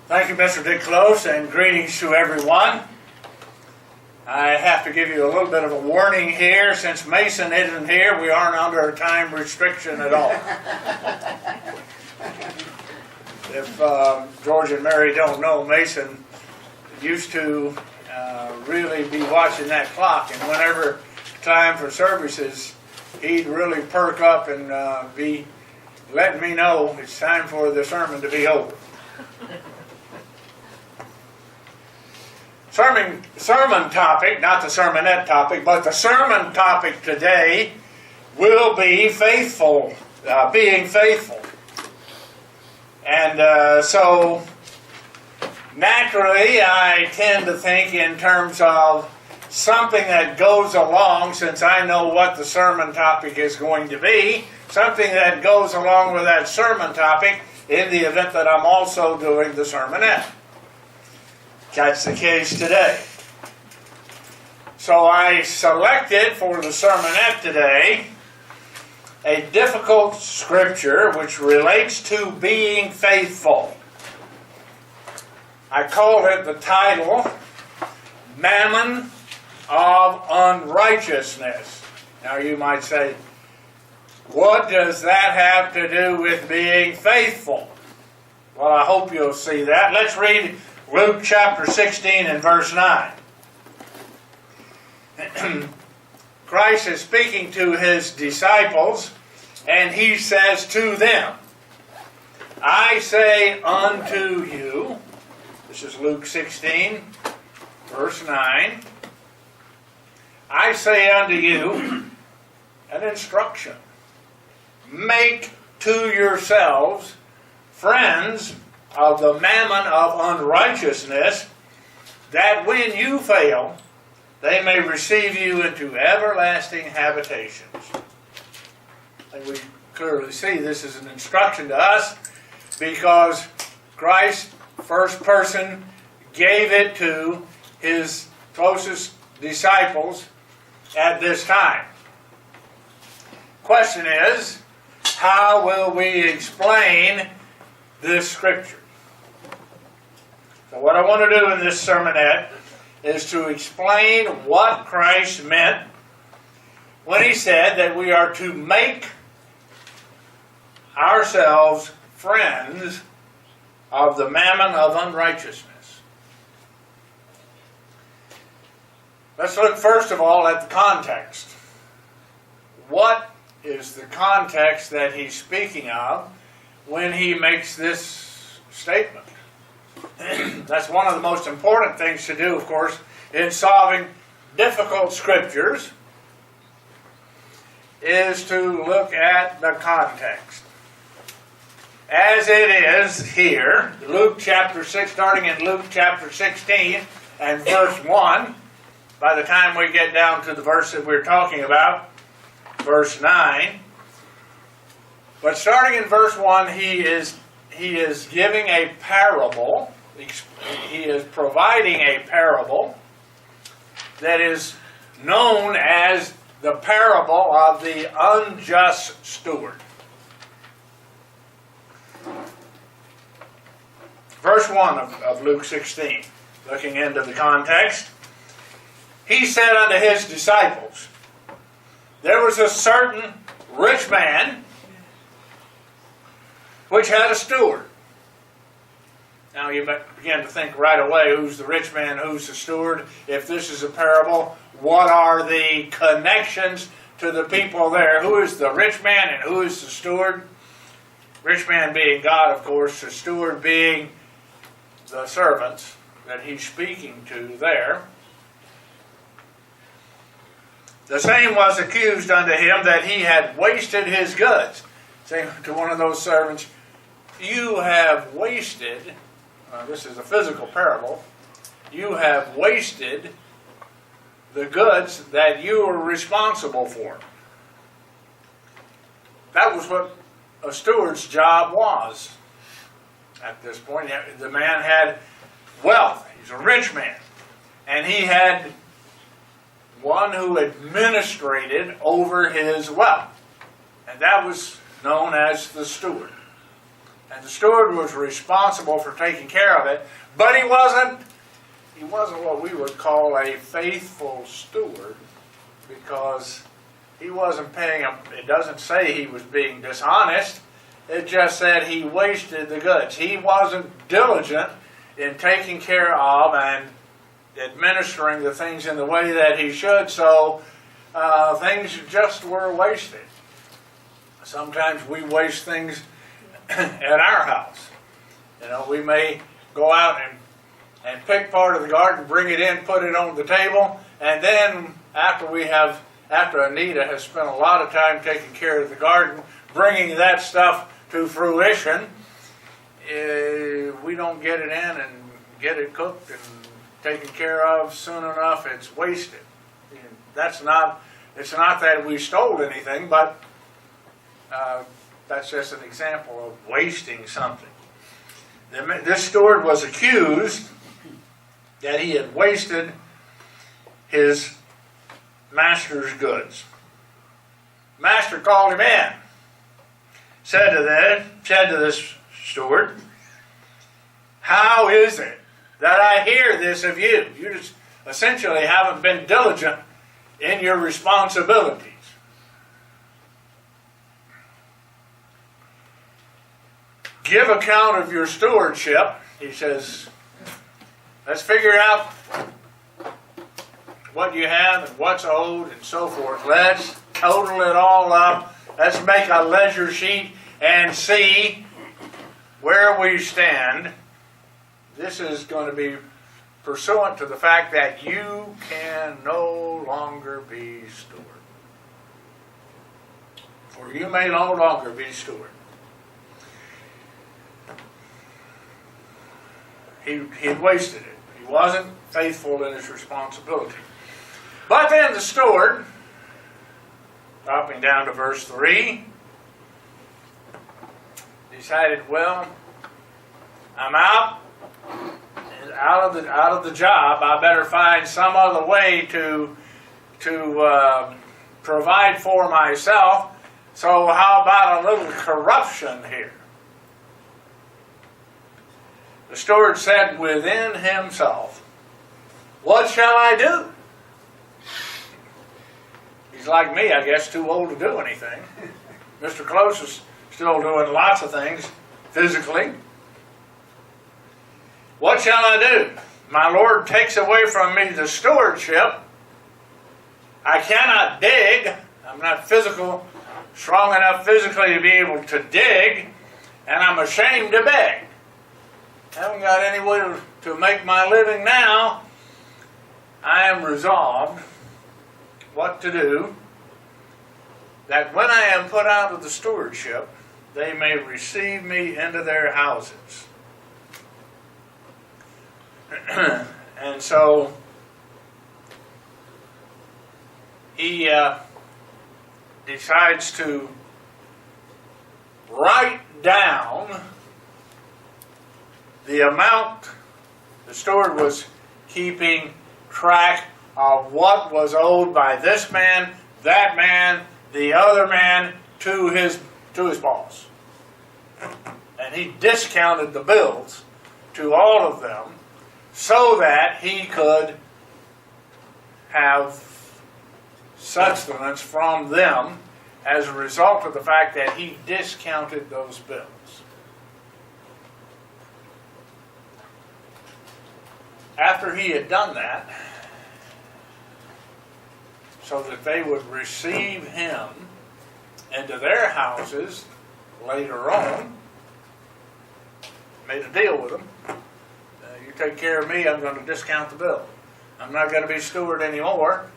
Thank you, Mr. Dick Close, and greetings to everyone. I have to give you a little bit of a warning here. Since Mason isn't here, we aren't under a time restriction at all. If George and Mary don't know, Mason used to really be watching that clock, and whenever time for services, he'd really perk up and be letting me know it's time for the sermon to be over. Sermon topic, not the sermonette topic, but the sermon topic today will be faithful, being faithful. And so naturally I tend to think in terms of something that goes along, since I know what the sermon topic is going to be, something that goes along with that sermon topic in the event that I'm also doing the sermonette. That's the case today. So I selected for the sermonette today a difficult scripture which relates to being faithful. I called it the title, Mammon of Unrighteousness. Now you might say, what does that have to do with being faithful? Well, I hope you'll see that. Let's read Luke chapter 16 and verse 9. Christ is speaking to his disciples, and he says to them, I say unto you, this is Luke 16, verse 9, I say unto you an instruction. Make to yourselves friends of the mammon of unrighteousness, that when you fail, they may receive you into everlasting habitations. And we clearly see this is an instruction to us because Christ, first person, gave it to his closest disciples at this time. Question is, how will we explain this scripture? So what I want to do in this sermonette is to explain what Christ meant when he said that we are to make ourselves friends of the mammon of unrighteousness. Let's look first of all at the context. What is the context that he's speaking of when he makes this statement? That's one of the most important things to do, of course, in solving difficult scriptures, is to look at the context. As it is here, Luke chapter 6, starting in Luke chapter 16 and verse 1, by the time we get down to the verse that we're talking about, verse 9, but starting in verse 1, he is giving a parable. He is providing a parable that is known as the parable of the unjust steward. Verse 1 of Luke 16, looking into the context, he said unto his disciples, there was a certain rich man which had a steward. Now you begin to think right away, who's the rich man, who's the steward? If this is a parable, what are the connections to the people there? Who is the rich man and who is the steward? Rich man being God, of course, the steward being the servants that he's speaking to there. The same was accused unto him that he had wasted his goods. Saying to one of those servants, you have wasted, this is a physical parable, you have wasted the goods that you were responsible for. That was what a steward's job was at this point. The man had wealth. He's a rich man. And he had one who administrated over his wealth. And that was known as the steward. And the steward was responsible for taking care of it, but he wasn't what we would call a faithful steward, because he wasn't paying him. It doesn't say he was being dishonest. It just said he wasted the goods. He wasn't diligent in taking care of and administering the things in the way that he should, so things just were wasted. Sometimes we waste things at our house. We may go out and pick part of the garden, bring it in, put it on the table, and then after Anita has spent a lot of time taking care of the garden, bringing that stuff to fruition, we don't get it in and get it cooked and taken care of soon enough. It's wasted. It's not that we stole anything, but that's just an example of wasting something. This steward was accused that he had wasted his master's goods. Master called him in, said to this steward, "How is it that I hear this of you? You just essentially haven't been diligent in your responsibilities." Give account of your stewardship. He says, let's figure out what you have and what's owed and so forth. Let's total it all up. Let's make a ledger sheet and see where we stand. This is going to be pursuant to the fact that you can no longer be steward. For you may no longer be steward. He had wasted it. He wasn't faithful in his responsibility. But then the steward, dropping down to verse 3, decided, well, I'm out of the job. I better find some other way to provide for myself. So how about a little corruption here? The steward said within himself, what shall I do? He's like me, I guess, too old to do anything. Mr. Close is still doing lots of things physically. What shall I do? My Lord takes away from me the stewardship. I cannot dig. I'm not strong enough physically to be able to dig, and I'm ashamed to beg. I haven't got any way to make my living now. I am resolved what to do, that when I am put out of the stewardship, they may receive me into their houses. And so he decides to write down the amount. The steward was keeping track of what was owed by this man, that man, the other man to his boss. And he discounted the bills to all of them so that he could have sustenance from them as a result of the fact that he discounted those bills. After he had done that, so that they would receive him into their houses later on, made a deal with them. You take care of me, I'm going to discount the bill. I'm not going to be steward anymore.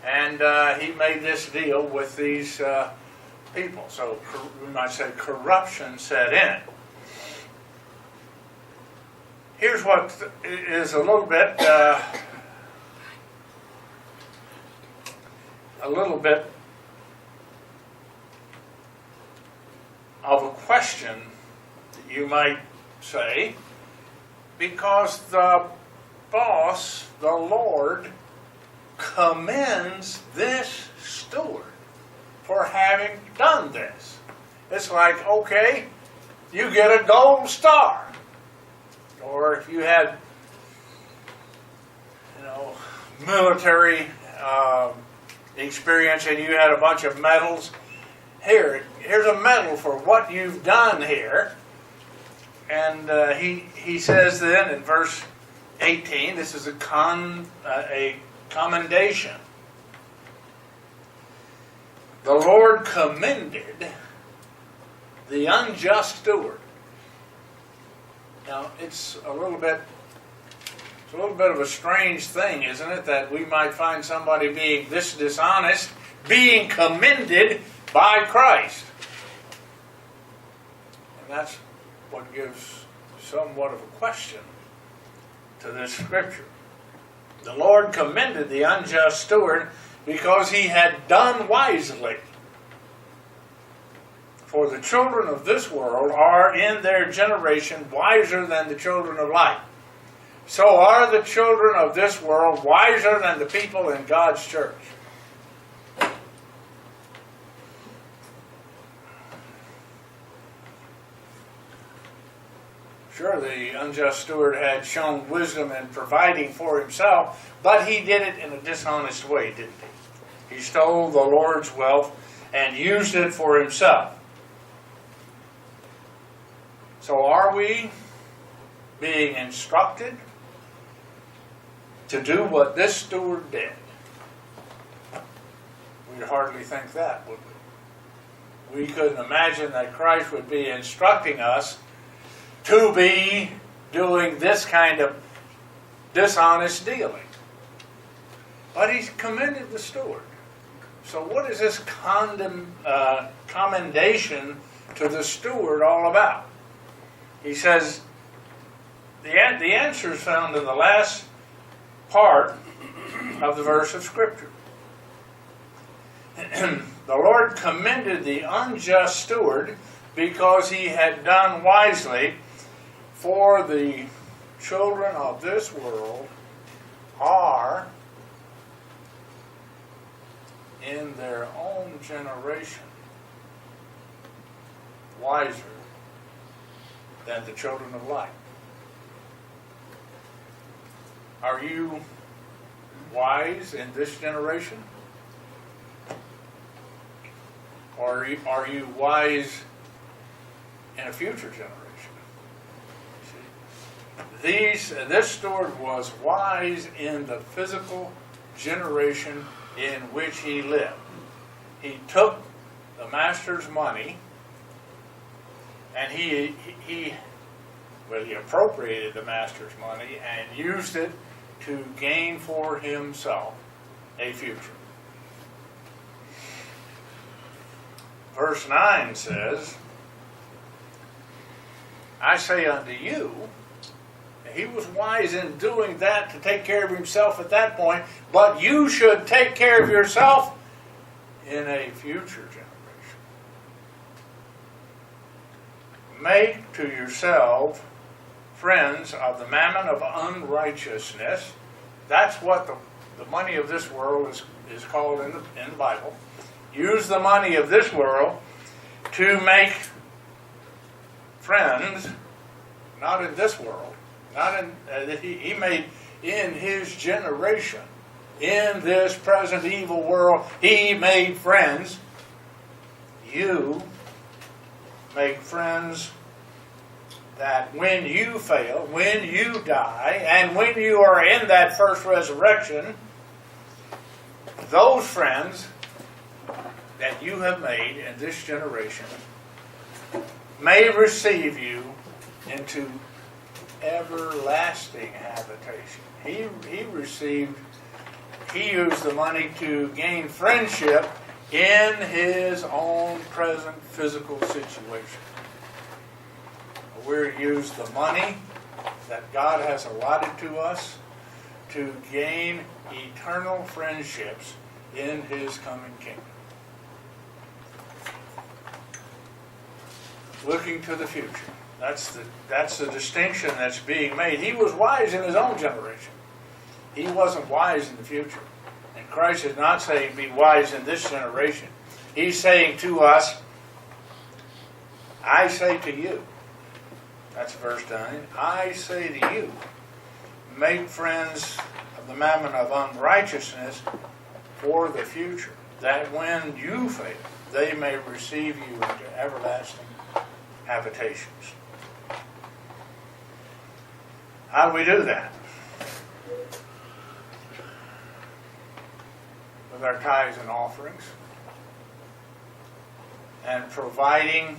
And he made this deal with these people. So we might say corruption set in. Here's what is a little bit of a question, you might say, because the boss, the Lord, commends this steward for having done this. It's like, okay, you get a gold star. Or if you had, military experience and you had a bunch of medals, here's a medal for what you've done here. And he says then in verse 18, this is a commendation. The Lord commended the unjust steward. Now, it's a little bit of a strange thing, isn't it, that we might find somebody being this dishonest, being commended by Christ. And that's what gives somewhat of a question to this scripture. The Lord commended the unjust steward because he had done wisely. For the children of this world are in their generation wiser than the children of light. So are the children of this world wiser than the people in God's church. Sure, the unjust steward had shown wisdom in providing for himself, but he did it in a dishonest way, didn't he? He stole the Lord's wealth and used it for himself. So are we being instructed to do what this steward did? We'd hardly think that, would we? We couldn't imagine that Christ would be instructing us to be doing this kind of dishonest dealing. But he's commended the steward. So what is this commendation to the steward all about? He says, the answer is found in the last part of the verse of Scripture. The Lord commended the unjust steward because he had done wisely, for the children of this world are in their own generation wiser than the children of light. Are you wise in this generation? Or are you wise in a future generation? This steward was wise in the physical generation in which he lived. He took the master's money and he appropriated the master's money and used it to gain for himself a future. Verse 9 says, I say unto you, he was wise in doing that to take care of himself at that point, but you should take care of yourself in a future generation. Make to yourself friends of the mammon of unrighteousness. That's what the money of this world is called in the Bible. Use the money of this world to make friends, not in this world. Not in he made in his generation, in this present evil world, he made friends. You make friends that when you fail, when you die, and when you are in that first resurrection, those friends that you have made in this generation may receive you into everlasting habitation. He used the money to gain friendship in his own present physical situation. We use the money that God has allotted to us to gain eternal friendships in his coming kingdom. Looking to the future. That's the distinction that's being made. He was wise in his own generation. He wasn't wise in the future. And Christ is not saying be wise in this generation. He's saying to us, I say to you, That's verse 9. I say to you, make friends of the mammon of unrighteousness for the future, that when you fail, they may receive you into everlasting habitations. How do we do that? With our tithes and offerings, and providing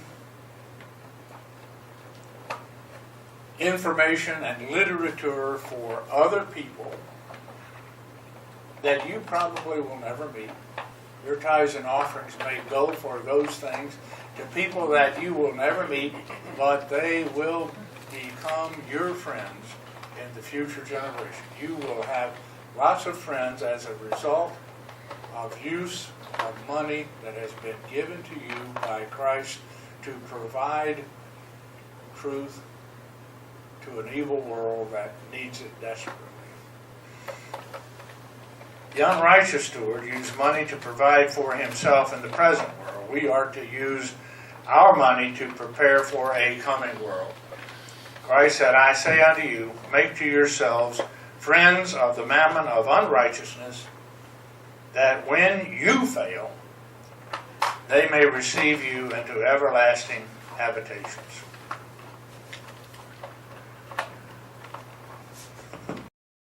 information and literature for other people that you probably will never meet. Your tithes and offerings may go for those things to people that you will never meet, but they will become your friends in the future generation. You will have lots of friends as a result of use of money that has been given to you by Christ to provide truth to an evil world that needs it desperately. The unrighteous steward used money to provide for himself in the present world. We are to use our money to prepare for a coming world. Christ said, I say unto you, make to yourselves friends of the mammon of unrighteousness, that when you fail, they may receive you into everlasting habitations.